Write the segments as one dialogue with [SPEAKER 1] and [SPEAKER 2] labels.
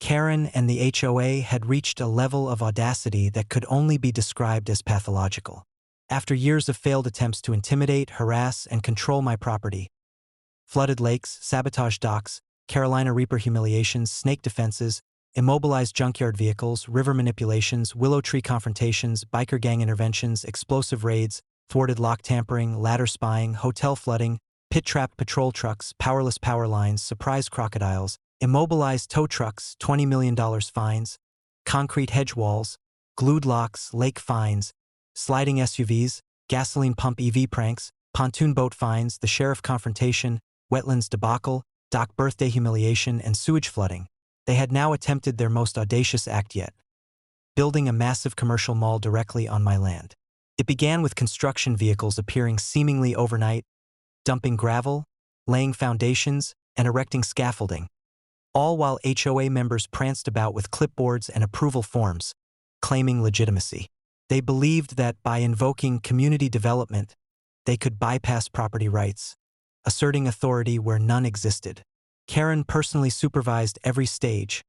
[SPEAKER 1] Karen and the HOA had reached a level of audacity that could only be described as pathological. After years of failed attempts to intimidate, harass, and control my property, flooded lakes, sabotaged docks, Carolina Reaper humiliations, snake defenses, immobilized junkyard vehicles, river manipulations, willow tree confrontations, biker gang interventions, explosive raids, thwarted lock tampering, ladder spying, hotel flooding, pit-trapped patrol trucks, powerless power lines, surprise crocodiles, immobilized tow trucks, $20 million fines, concrete hedge walls, glued locks, lake fines, sliding SUVs, gasoline pump EV pranks, pontoon boat fines, the sheriff confrontation, wetlands debacle, dock birthday humiliation, and sewage flooding. They had now attempted their most audacious act yet, building a massive commercial mall directly on my land. It began with construction vehicles appearing seemingly overnight, dumping gravel, laying foundations, and erecting scaffolding, all while HOA members pranced about with clipboards and approval forms, claiming legitimacy. They believed that by invoking community development, they could bypass property rights, asserting authority where none existed. Karen personally supervised every stage,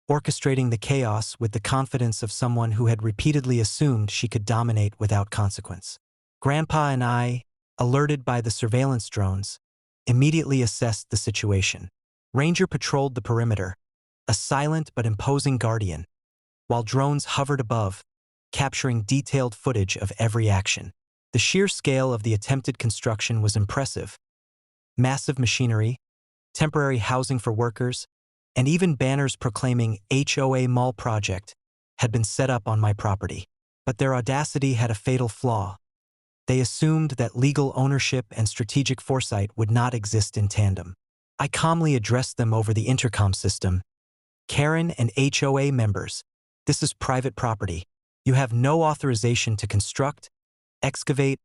[SPEAKER 1] orchestrating the chaos with the confidence of someone who had repeatedly assumed she could dominate without consequence. Grandpa and I, alerted by the surveillance drones, immediately assessed the situation. Ranger patrolled the perimeter, a silent but imposing guardian, while drones hovered above, capturing detailed footage of every action. The sheer scale of the attempted construction was impressive. Massive machinery, temporary housing for workers, and even banners proclaiming HOA Mall Project had been set up on my property. But their audacity had a fatal flaw. They assumed that legal ownership and strategic foresight would not exist in tandem. I calmly addressed them over the intercom system. Karen and HOA members, this is private property. You have no authorization to construct, excavate,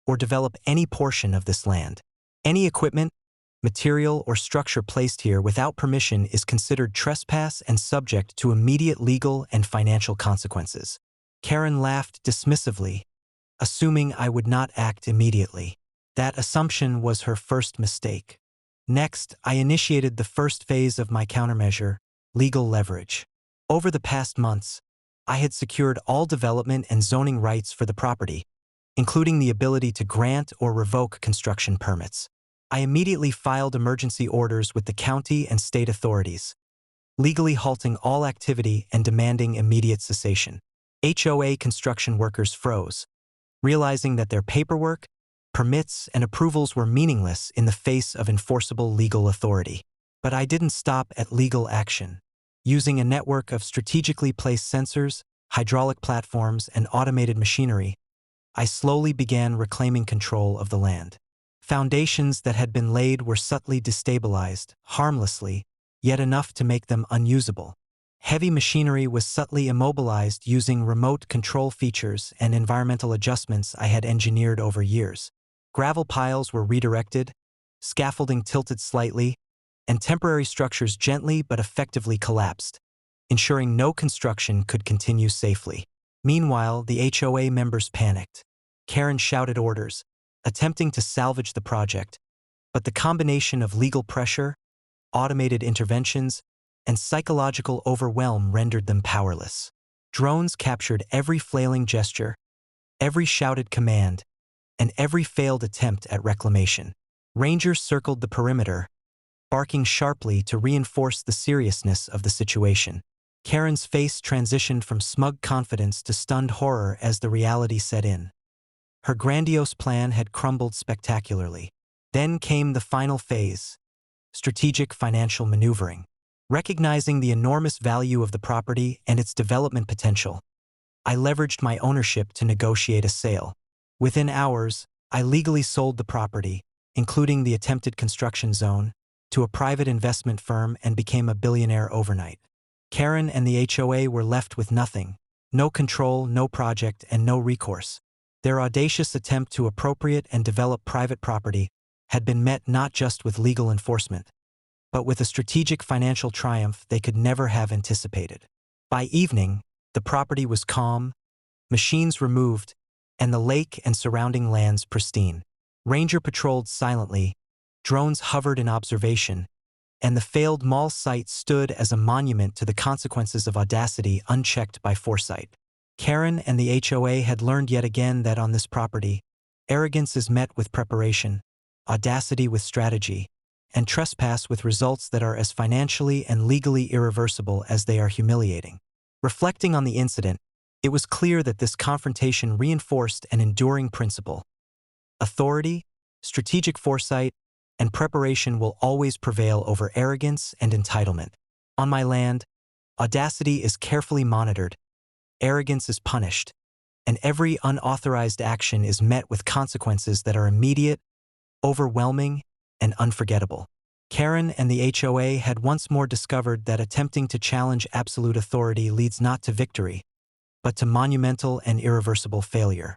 [SPEAKER 1] or develop any portion of this land. Any equipment, material, or structure placed here without permission is considered trespass and subject to immediate legal and financial consequences. Karen laughed dismissively, assuming I would not act immediately. That assumption was her first mistake. Next, I initiated the first phase of my countermeasure, legal leverage. Over the past months, I had secured all development and zoning rights for the property, including the ability to grant or revoke construction permits. I immediately filed emergency orders with the county and state authorities, legally halting all activity and demanding immediate cessation. HOA construction workers froze, realizing that their paperwork, permits, and approvals were meaningless in the face of enforceable legal authority. But I didn't stop at legal action. Using a network of strategically placed sensors, hydraulic platforms, and automated machinery, I slowly began reclaiming control of the land. Foundations that had been laid were subtly destabilized, harmlessly, yet enough to make them unusable. Heavy machinery was subtly immobilized using remote control features and environmental adjustments I had engineered over years. Gravel piles were redirected, scaffolding tilted slightly, and temporary structures gently but effectively collapsed, ensuring no construction could continue safely. Meanwhile, the HOA members panicked. Karen shouted orders, attempting to salvage the project, but the combination of legal pressure, automated interventions, and psychological overwhelm rendered them powerless. Drones captured every flailing gesture, every shouted command, and every failed attempt at reclamation. Rangers circled the perimeter, barking sharply to reinforce the seriousness of the situation. Karen's face transitioned from smug confidence to stunned horror as the reality set in. Her grandiose plan had crumbled spectacularly. Then came the final phase, strategic financial maneuvering. Recognizing the enormous value of the property and its development potential, I leveraged my ownership to negotiate a sale. Within hours, I legally sold the property, including the attempted construction zone, to a private investment firm and became a billionaire overnight. Karen and the HOA were left with nothing, no control, no project, and no recourse. Their audacious attempt to appropriate and develop private property had been met not just with legal enforcement, but with a strategic financial triumph they could never have anticipated. By evening, the property was calm, machines removed, and the lake and surrounding lands pristine. Ranger patrolled silently, drones hovered in observation, and the failed mall site stood as a monument to the consequences of audacity unchecked by foresight. Karen and the HOA had learned yet again that on this property, arrogance is met with preparation, audacity with strategy, and trespass with results that are as financially and legally irreversible as they are humiliating. Reflecting on the incident, it was clear that this confrontation reinforced an enduring principle. Authority, strategic foresight, and preparation will always prevail over arrogance and entitlement. On my land, audacity is carefully monitored, arrogance is punished, and every unauthorized action is met with consequences that are immediate, overwhelming, and unforgettable. Karen and the HOA had once more discovered that attempting to challenge absolute authority leads not to victory, but to monumental and irreversible failure.